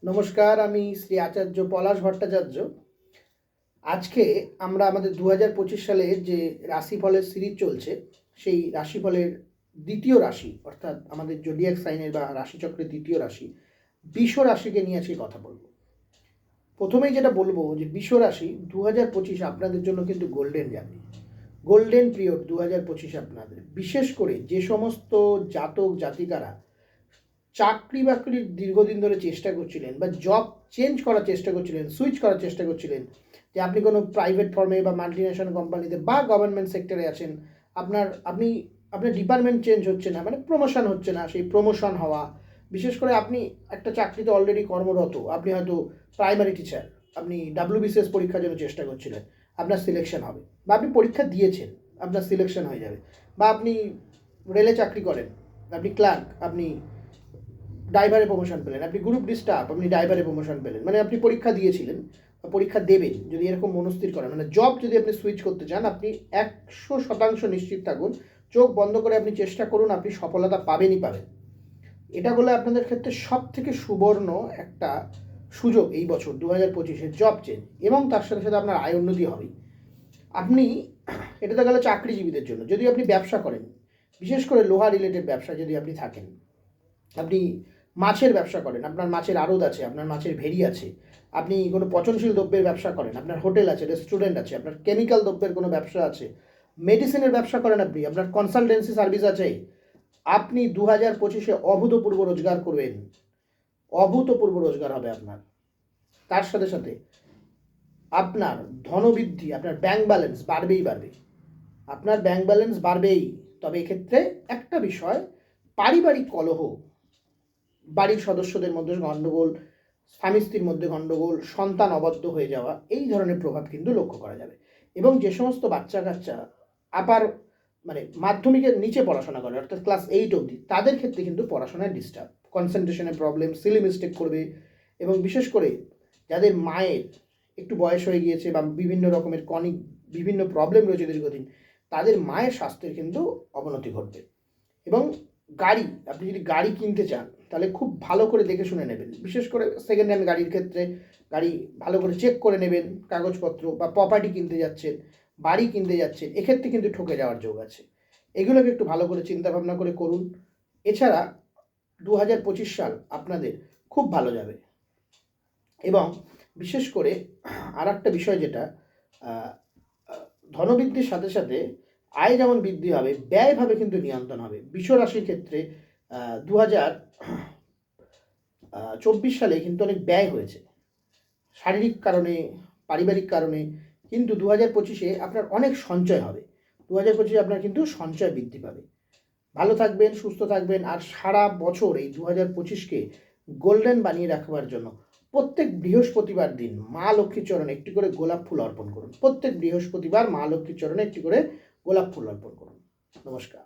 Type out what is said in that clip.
নমস্কার, আমি শ্রী আচার্য পলাশ ভট্টাচার্য। আজকে আমরা আমাদের 2025 সালে যে রাশিফলের সিরিজ চলছে, সেই রাশিফলের দ্বিতীয় রাশি অর্থাৎ আমাদের জোডিয়াক সাইনের বা রাশিচক্রের দ্বিতীয় রাশি বৃষ রাশিকে নিয়ে আজকে কথা বলবো। প্রথমেই যেটা বলবো যে বৃষ রাশি 2025 আপনাদের জন্য কিন্তু গোল্ডেন জার্নি, গোল্ডেন পিরিয়ড 2025 আপনাদের। বিশেষ করে যে সমস্ত জাতক জাতিকারা চাকরি বাকরির দীর্ঘদিন ধরে চেষ্টা করছিলেন বা জব চেঞ্জ করার চেষ্টা করছিলেন, সুইচ করার চেষ্টা করছিলেন, যে আপনি কোনো প্রাইভেট ফার্মে বা মাল্টিন্যাশনাল কোম্পানিতে বা গভর্নমেন্ট সেক্টরে আছেন, আপনার ডিপার্টমেন্ট চেঞ্জ হচ্ছে না, মানে প্রমোশন হচ্ছে না, সেই প্রমোশন হওয়া। বিশেষ করে আপনি একটা চাকরিতে অলরেডি কর্মরত, আপনি হয়তো প্রাইমারি টিচার, আপনি ডাব্লিউবিসিএস পরীক্ষার জন্য চেষ্টা করছিলেন, আপনার সিলেকশন হবে, বা আপনি পরীক্ষা দিয়েছেন, আপনার সিলেকশন হয়ে যাবে, বা আপনি রেলে চাকরি করেন, আপনি ক্লার্ক, আপনি ড্রাইভারে প্রমোশন পেলেন, আপনি গ্রুপ ডি স্টাফ, আপনি ড্রাইভারে প্রমোশন পেলেন, মানে আপনি পরীক্ষা দিয়েছিলেন বা পরীক্ষা দেবেন। যদি এরকম মনস্থির করেন, মানে জব যদি আপনি সুইচ করতে চান, আপনি 100% নিশ্চিত থাকুন, চোখ বন্ধ করে আপনি চেষ্টা করুন, আপনি সফলতা পাবেনই পাবেন। এটা হলো আপনাদের ক্ষেত্রে সব থেকে সুবর্ণ একটা সুযোগ এই বছর 2025-এ জব চেঞ্জ, এবং তার সাথে সাথে আপনার আয় উন্নতি হবেই। আপনি, এটা তো গেল চাকরিজীবীদের জন্য। যদি আপনি ব্যবসা করেন, বিশেষ করে লোহা রিলেটেড ব্যবসা যদি আপনি থাকেন, আপনি মাছের ব্যবসা করেন, আপনার মাছের আড়ত আছে, আপনার মাছের ভেড়ি আছে, আপনি কোনো পচনশীল দ্রব্যের ব্যবসা করেন, আপনার হোটেল আছে, রেস্টুরেন্ট আছে, আপনার কেমিক্যাল দ্রব্যের কোনো ব্যবসা আছে, মেডিসিনের ব্যবসা করেন আপনি, আপনার কনসালটেন্সি সার্ভিস আছে, আপনি 2025-এ অভূতপূর্ব রোজগার করবেন, অভূতপূর্ব রোজগার হবে আপনার। তার সাথে সাথে আপনার ধনবৃদ্ধি, আপনার ব্যাংক ব্যালেন্স বাড়বেই বাড়বে, আপনার ব্যাংক ব্যালেন্স বাড়বেই। তবে এক্ষেত্রে একটা বিষয়, পারিবারিক কলহ, বাড়ির সদস্যদের মধ্যে গণ্ডগোল, স্বামী স্ত্রীর মধ্যে গণ্ডগোল, সন্তান অবাধ্য হয়ে যাওয়া, এই ধরনের প্রভাব কিন্তু লক্ষ্য করা যাবে। এবং যে সমস্ত বাচ্চা কাচ্চা আপার মানে মাধ্যমিকের নিচে পড়াশোনা করে, অর্থাৎ ক্লাস 8 অবধি, তাদের ক্ষেত্রে কিন্তু পড়াশোনায় ডিস্টার্ব, কনসেন্ট্রেশনের প্রবলেম, সিলি মিস্টেক করবে। এবং বিশেষ করে যাদের মায়ের একটু বয়স হয়ে গিয়েছে বা বিভিন্ন রকমের বিভিন্ন প্রবলেম রয়েছে দীর্ঘদিন, তাদের মায়ের স্বাস্থ্যের কিন্তু অবনতি ঘটবে। এবং গাড়ি, আপনি যদি গাড়ি কিনতে চান, তাহলে খুব ভালো করে দেখে শুনে নেবেন। বিশেষ করে সেকেন্ড হ্যান্ড গাড়ির ক্ষেত্রে গাড়ি ভালো করে চেক করে নেবেন, কাগজপত্র, বা প্রপার্টি কিনতে যাচ্ছেন, বাড়ি কিনতে যাচ্ছেন, এক্ষেত্রে কিন্তু ঠকে যাওয়ার যোগ আছে। এগুলোকে একটু ভালো করে চিন্তা ভাবনা করে করুন। এছাড়া 2025 সাল আপনাদের খুব ভালো যাবে। এবং বিশেষ করে আর একটা বিষয় যেটা, ধনবৃদ্ধির সাথে সাথে আয় যেমন বৃদ্ধি হবে, ব্যয়ভাবে কিন্তু নিয়ন্ত্রণ হবে। বৃষ রাশির ক্ষেত্রে 2024 সালে কিন্তু অনেক ব্যয় হয়েছে, শারীরিক কারণে, পারিবারিক কারণে, কিন্তু 2025-এ আপনার অনেক সঞ্চয় হবে। 2025-এ আপনার কিন্তু সঞ্চয় বৃদ্ধি পাবে। ভালো থাকবেন, সুস্থ থাকবেন। আর সারা বছর এই 2025-কে গোল্ডেন বানিয়ে রাখবার জন্য প্রত্যেক বৃহস্পতিবার দিন মা লক্ষ্মীর চরণে একটি করে গোলাপ ফুল অর্পণ করুন। প্রত্যেক বৃহস্পতিবার মা লক্ষ্মীর চরণে একটি করে গোলাপ ফুল অর্পণ করুন। নমস্কার।